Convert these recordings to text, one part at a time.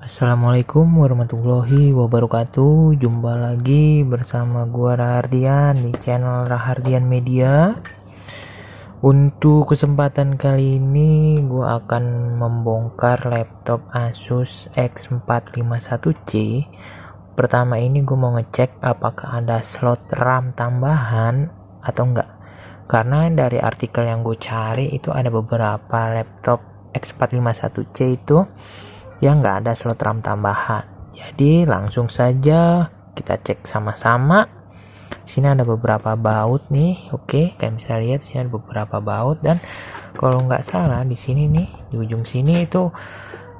Assalamualaikum warahmatullahi wabarakatuh. Jumpa lagi bersama gua Rahardian di channel Rahardian Media. Untuk kesempatan kali ini gua akan membongkar laptop Asus X451C. Pertama ini gua mau ngecek apakah ada slot RAM tambahan atau enggak. Karena dari artikel yang gue cari itu ada beberapa laptop X451C itu yang nggak ada slot RAM tambahan. Jadi langsung saja kita cek sama-sama. Sini ada beberapa baut nih. Oke, kalian bisa lihat sini ada beberapa baut, dan kalau nggak salah di sini nih, di ujung sini itu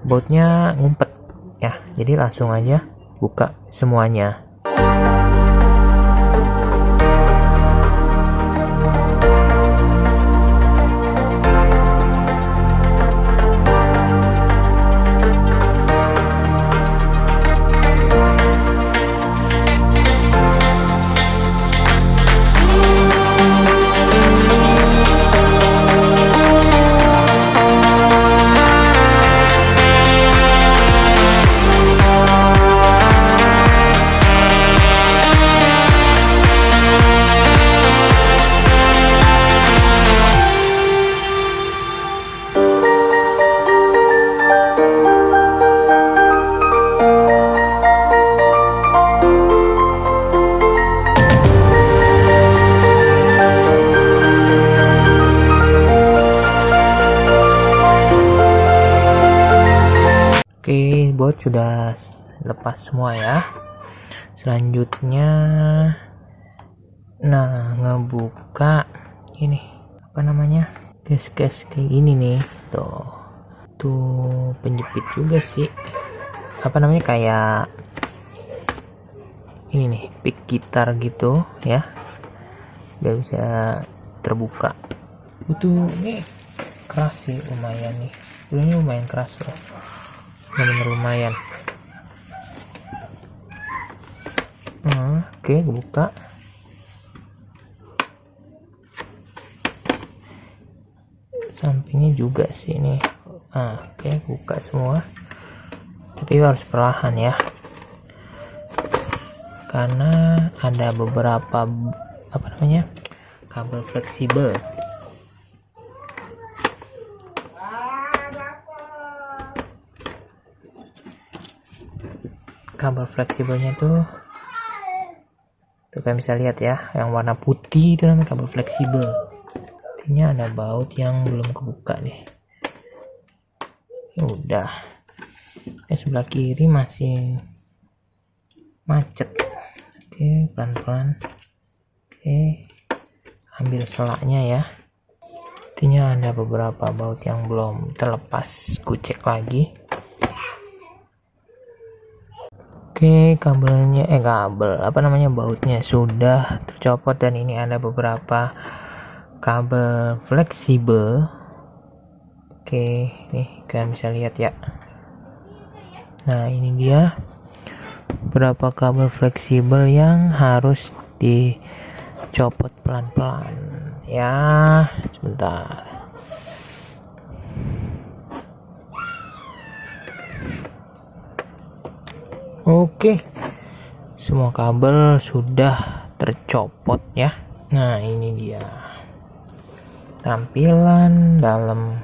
bautnya ngumpet ya. Jadi langsung aja buka semuanya. Oke, baut sudah lepas semua ya. Selanjutnya, nah, ngebuka ini apa namanya, case kayak gini nih. Tuh penjepit juga sih. Apa namanya, kayak ini nih, pick gitar gitu ya, biar bisa terbuka. Itu nih keras sih, lumayan nih. Ini lumayan keras loh. Bener lumayan. Oke, buka. Sampingnya juga sih ini. Oke, buka semua. Tapi harus perlahan ya. Karena ada beberapa apa namanya, kabel fleksibel. Kabel fleksibelnya tuh kalian bisa lihat ya, yang warna putih itu namanya kabel fleksibel. Artinya ada baut yang belum kebuka nih. Ya udah. Sebelah kiri masih macet. Oke, pelan-pelan. Oke, ambil selaknya ya. Artinya ada beberapa baut yang belum terlepas. Ku cek lagi. Oke, kabelnya bautnya sudah tercopot, dan ini ada beberapa kabel fleksibel. Oke, nih kalian bisa lihat ya. Nah, ini dia beberapa kabel fleksibel yang harus dicopot pelan-pelan ya. Sebentar. Oke, semua kabel sudah tercopot ya. Nah, ini dia tampilan dalam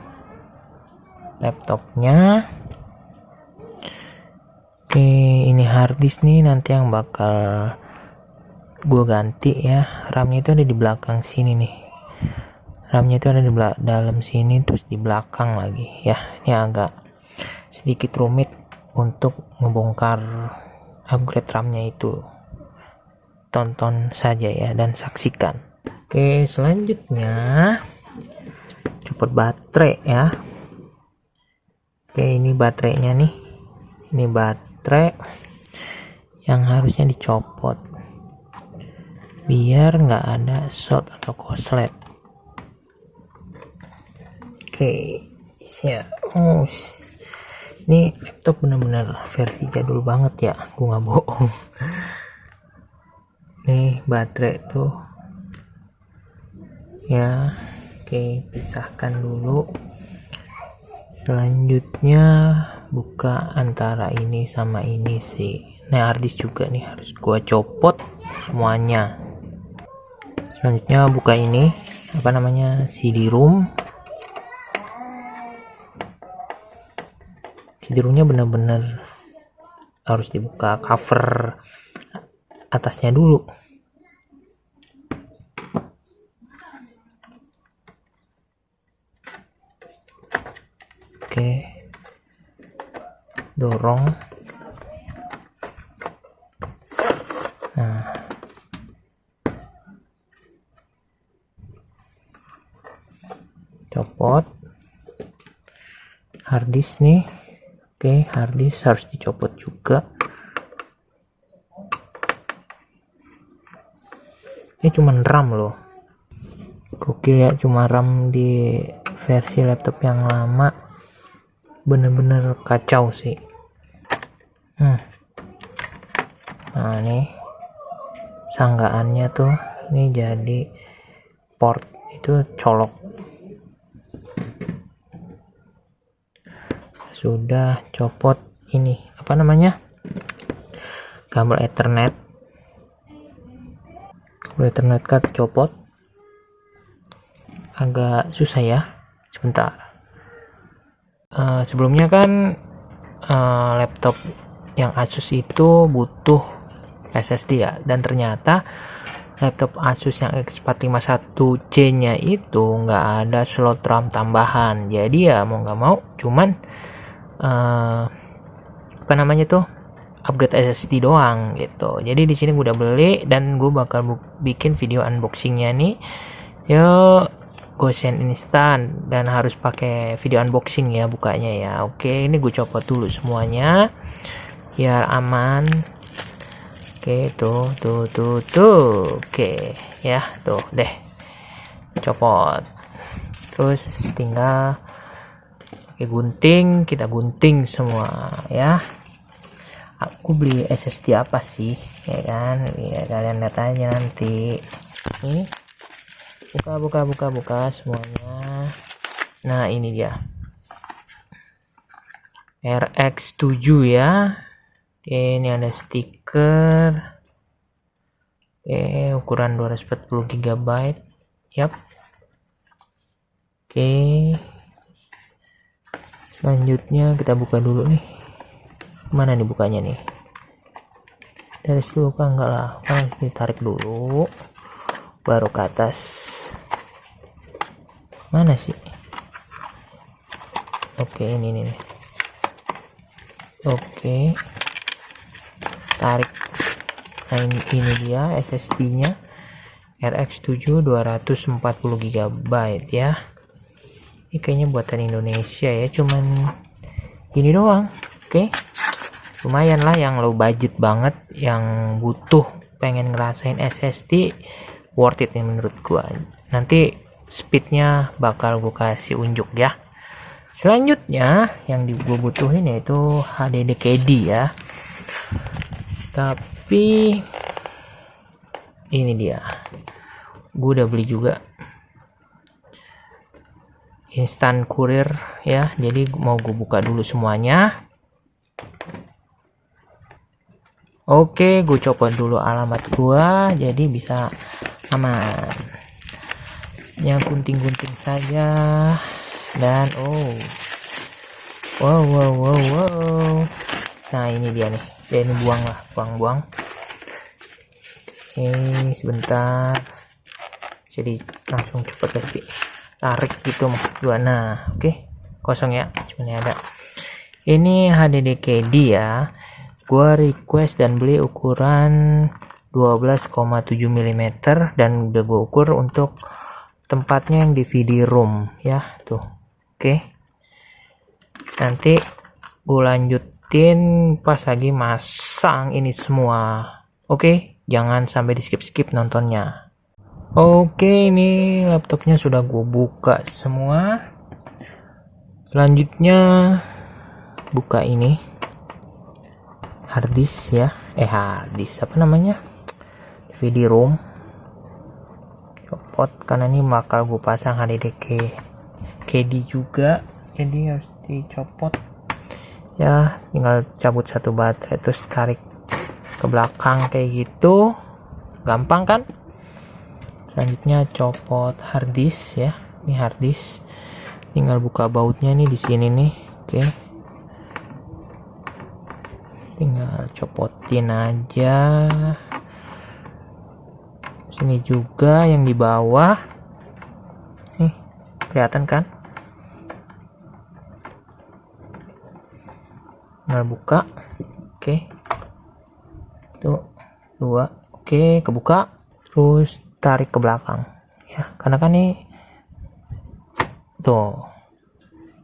laptopnya. Oke, ini harddisk nih nanti yang bakal gue ganti ya. RAM-nya itu ada di belakang sini nih. RAM-nya itu ada di dalam sini, terus di belakang lagi ya. Ini agak sedikit rumit untuk ngebongkar upgrade RAM-nya itu. Tonton saja ya dan saksikan. Oke, selanjutnya copot baterai ya. Oke, ini baterainya nih. Ini baterai yang harusnya dicopot biar nggak ada short atau korslet. Oke, siap. Ini laptop bener-bener versi jadul banget ya, gue nggak bohong. Nih baterai tuh ya. Oke, pisahkan dulu. Selanjutnya buka antara ini sama ini sih. Nah, harddisk juga nih harus gua copot semuanya. Selanjutnya buka ini apa namanya, CD-ROM. CD-ROM-nya bener-bener harus dibuka cover atasnya dulu. Oke, dorong. Nah, copot harddisk nih. Oke, harddisk harus dicopot juga. Ini cuma RAM loh, gokil ya, cuma RAM di versi laptop yang lama, bener-bener kacau sih. Nah, ini sanggaannya tuh, ini jadi port itu colok. Sudah copot ini apa namanya, kabel Ethernet card copot. Agak susah ya, sebentar. Sebelumnya kan laptop yang Asus itu butuh SSD ya, dan ternyata laptop Asus yang X451C nya itu nggak ada slot RAM tambahan. Jadi ya mau nggak mau cuman apa namanya tuh, upgrade SSD doang gitu. Jadi di sini gue udah beli dan gue bakal bikin video unboxingnya nih. Yuk, gosen instan dan harus pakai video unboxing ya bukanya ya. Oke, ini gue copot dulu semuanya biar aman. Oke, tuh. Oke ya, tuh deh, copot. Terus tinggal pakai gunting, kita gunting semua ya. Aku beli SSD apa sih ya kan, ya kalian lihat aja nanti. Ini buka semuanya. Nah, ini dia RX7 ya. Ini ada stiker. Ukuran 240 GB. Yap. Selanjutnya kita buka dulu nih. Mana nih bukanya nih? Dari dulu kan, enggak lah, kan ditarik dulu baru ke atas. Mana sih? Oke, ini nih. Oke, tarik. Nah, ini dia SSD nya RX7 240 GB ya. Ini kayaknya buatan Indonesia ya, cuman ini doang. Oke, lumayan lah yang low budget banget, yang butuh pengen ngerasain SSD, worth it nih menurut gua. Nanti speednya bakal gua kasih unjuk ya. Selanjutnya yang gua butuhin yaitu HDD ya, tapi ini dia, gua udah beli juga instant courier ya. Jadi mau gue buka dulu semuanya. Oke, gue copot dulu alamat gua jadi bisa aman. Yang gunting-gunting saja. Dan wow. Nah, ini dia nih. Ya, ini buang. Sebentar. Jadi langsung cepet pasti. Tarik gitu maksud gua. Nah, oke. Kosong ya. Cuma ada. Ini HDD ya. Gua request dan beli ukuran 12,7 mm dan udah gua ukur untuk tempatnya yang DVD room ya, tuh. Oke. Nanti gua lanjutin pas lagi masang ini semua. Oke, jangan sampai di skip nontonnya. Oke, ini laptopnya sudah gue buka semua. Selanjutnya buka ini harddisk ya, harddisk apa namanya, DVD ROM. Copot karena ini bakal gue pasang HDD KD juga, jadi harus dicopot ya, tinggal cabut satu baterai terus tarik ke belakang kayak gitu, gampang kan. Selanjutnya copot harddisk ya, ini harddisk, tinggal buka bautnya nih di sini nih. Oke, tinggal copotin aja. Sini juga yang di bawah nih, kelihatan kan. Tinggal buka. Oke, tuh 2. Oke, kebuka. Terus tarik ke belakang ya, karena kan nih tuh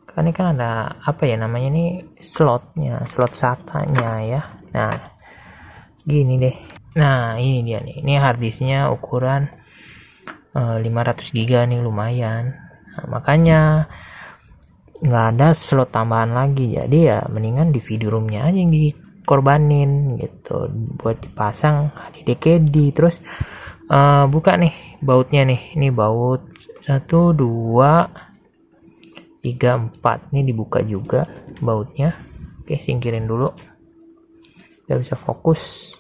kan ini kan ada apa ya namanya nih, slotnya, slot SATA-nya ya. Nah gini deh. Nah ini dia nih, ini harddisknya ukuran 500 GB nih, lumayan. Nah, makanya nggak ada slot tambahan lagi, jadi ya mendingan di video roomnya aja yang dikorbanin gitu buat dipasang HDD. Terus buka nih bautnya nih, ini baut 1 2 3 4, ini dibuka juga bautnya. Oke, singkirin dulu biar bisa fokus.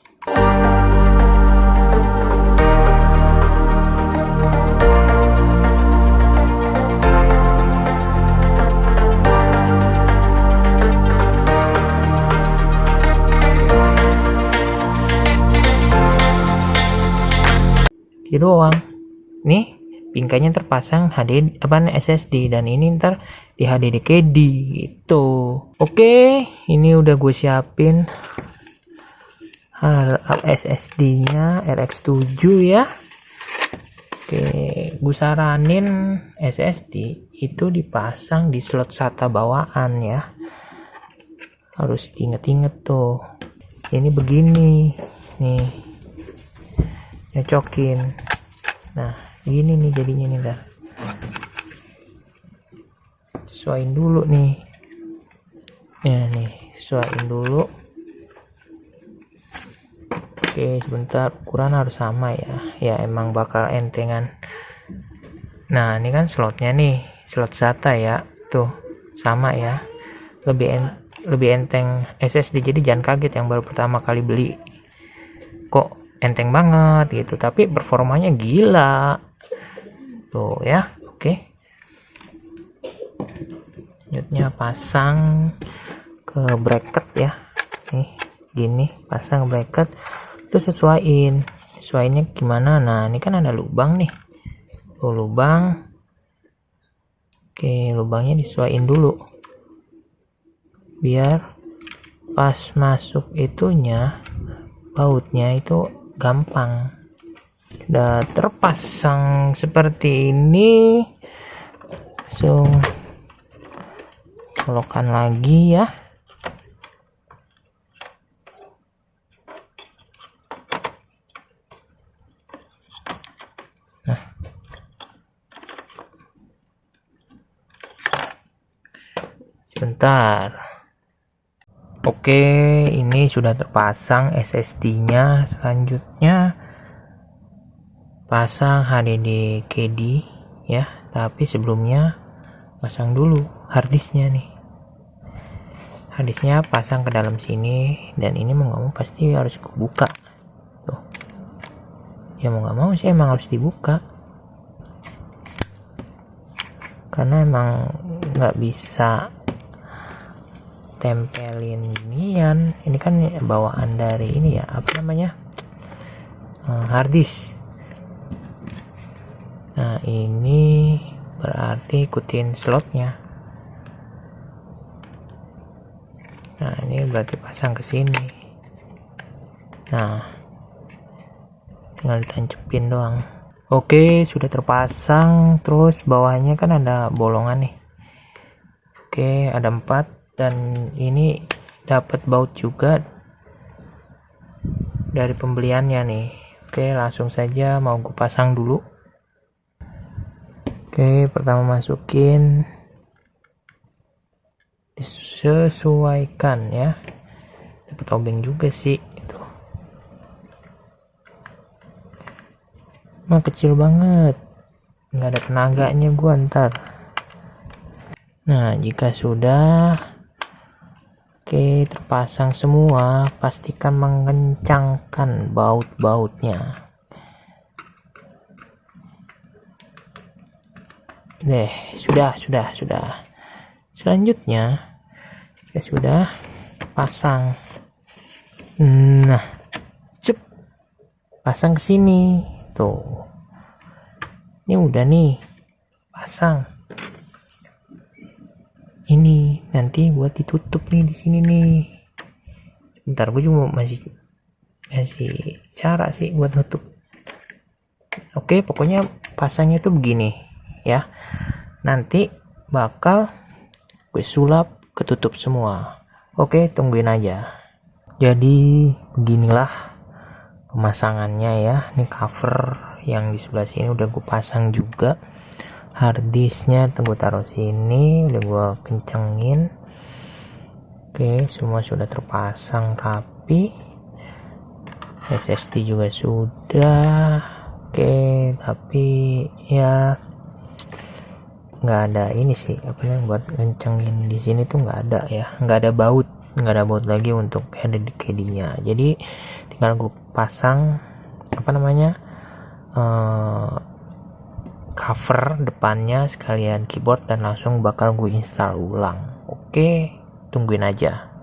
Gitu doang. Nih pingkanya terpasang SSD, dan ini ntar di HDD gitu. Oke, ini udah gue siapin SSD-nya RX7 ya. Oke, gue saranin SSD itu dipasang di slot SATA bawaan ya. Harus diinget-inget tuh. Ini begini nih, nyocokin. Nah gini nih jadinya nih, dah sesuaiin dulu nih ya, nih sesuaiin dulu. Oke, sebentar, ukuran harus sama ya emang bakal entengan. Nah ini kan slotnya nih, slot SATA ya, tuh sama ya, lebih enteng SSD. Jadi jangan kaget yang baru pertama kali beli kok enteng banget gitu, tapi performanya gila tuh ya. Oke, selanjutnya pasang ke bracket ya, nih gini, pasang bracket terus sesuaiinnya gimana. Nah ini kan ada lubang nih, tuh lubang. Oke, lubangnya disesuaiin dulu biar pas masuk itunya, bautnya itu gampang. Udah terpasang seperti ini, langsung colokan lagi ya. Nah sebentar. Oke, ini sudah terpasang SSD-nya. Selanjutnya pasang HDD ya, tapi sebelumnya pasang dulu harddisknya nih. Harddisknya pasang ke dalam sini, dan ini mau nggak mau pasti harus kebuka tuh ya, mau nggak mau sih emang harus dibuka karena emang nggak bisa tempelin ginian. Ini kan bawaan dari ini ya, apa namanya, harddisk. Nah ini berarti ikutin slotnya. Nah ini berarti pasang ke sini. Nah tinggal ditancepin doang. Oke, sudah terpasang. Terus bawahnya kan ada bolongan nih. Oke, ada 4, dan ini dapat baut juga dari pembeliannya nih. Oke, langsung saja mau gue pasang dulu. Oke, pertama masukin, disesuaikan ya. Dapat obeng juga sih itu. Mah kecil banget, nggak ada tenaganya gua ntar. Nah, jika sudah terpasang semua, pastikan mengencangkan baut-bautnya. Sudah. Selanjutnya kita sudah pasang. Nah, pasang ke sini. Tuh. Ini udah nih pasang. Ini nanti buat ditutup nih di sini nih. Bentar, gue juga masih cara sih buat nutup. Oke, pokoknya pasangnya tuh begini ya. Nanti bakal gue sulap ketutup semua. Oke, tungguin aja. Jadi beginilah pemasangannya ya. Ini cover yang di sebelah sini udah gue pasang juga. Harddisknya gue taruh sini, udah gue kencengin. Oke, semua sudah terpasang rapi. SSD juga sudah. Oke, tapi ya nggak ada ini sih, apa namanya, buat kencengin di sini tuh nggak ada ya, nggak ada baut lagi untuk HDD-nya. Jadi tinggal gue pasang apa namanya, cover depannya sekalian keyboard dan langsung bakal gue install ulang. Oke, tungguin aja.